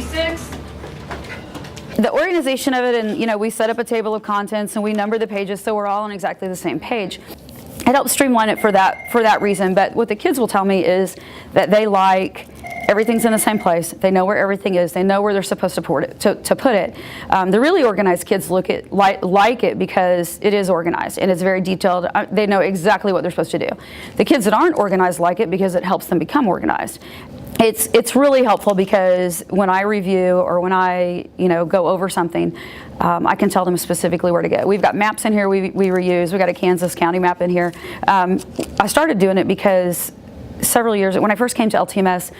66. The organization of it, and we set up a table of contents and we number the pages so we're all on exactly the same page. It helps streamline it for that reason. But what the kids will tell me is that they like everything's in the same place. They know where everything is. They know where they're supposed to put it. The really organized kids like it because it is organized and it's very detailed. They know exactly what they're supposed to do. The kids that aren't organized like it because it helps them become organized. It's really helpful because when I review or when I go over something, I can tell them specifically where to go. We've got maps in here we reuse. We've got a Kansas County map in here. I started doing it because several years, when I first came to LTMS,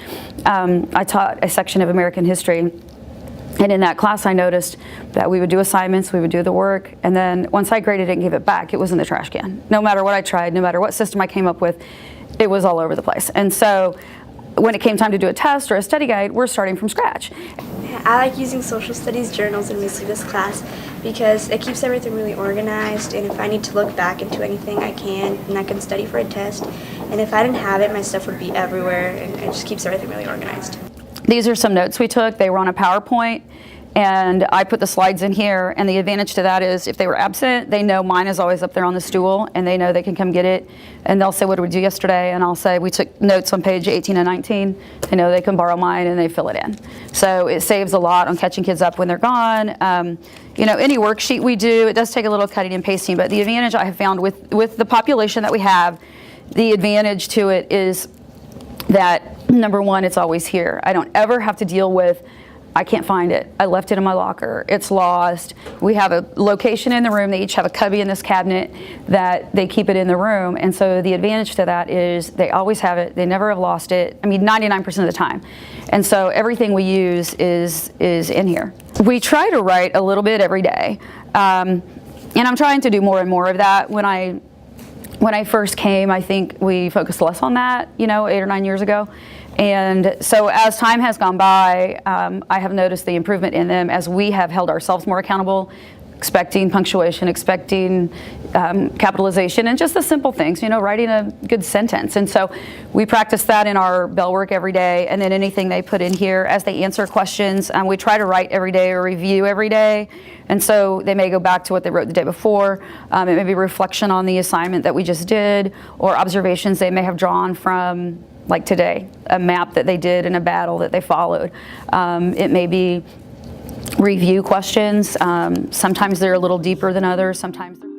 I taught a section of American history. And in that class, I noticed that we would do assignments, we would do the work, and then once I graded it and gave it back, it was in the trash can. No matter what I tried, no matter what system I came up with, it was all over the place. And so when it came time to do a test or a study guide, we're starting from scratch. I like using social studies journals in this class because it keeps everything really organized, and if I need to look back into anything, I can, and I can study for a test. And if I didn't have it, my stuff would be everywhere, and it just keeps everything really organized. These are some notes we took. They were on a PowerPoint, and I put the slides in here, and the advantage to that is if they were absent, they know mine is always up there on the stool, and they know they can come get it, and they'll say, what did we do yesterday? And I'll say, we took notes on page 18 and 19. They know they can borrow mine, and they fill it in. So it saves a lot on catching kids up when they're gone. Any worksheet we do, it does take a little cutting and pasting, but the advantage I have found with the population that we have, the advantage to it is that, number one, it's always here. I don't ever have to deal with, I can't find it. I left it in my locker. It's lost. We have a location in the room. They each have a cubby in this cabinet that they keep it in the room. And so the advantage to that is they always have it. They never have lost it. 99% of the time. And so everything we use is in here. We try to write a little bit every day. And I'm trying to do more and more of that. When I first came, I think we focused less on that, 8 or 9 years ago. And so as time has gone by, I have noticed the improvement in them as we have held ourselves more accountable, expecting punctuation, expecting capitalization, and just the simple things, writing a good sentence. And so we practice that in our bell work every day, and then anything they put in here as they answer questions, we try to write every day or review every day. And so they may go back to what they wrote the day before. It may be reflection on the assignment that we just did, or observations they may have drawn from, like today, a map that they did in a battle that they followed. It may be review questions. Sometimes they're a little deeper than others. Sometimes they're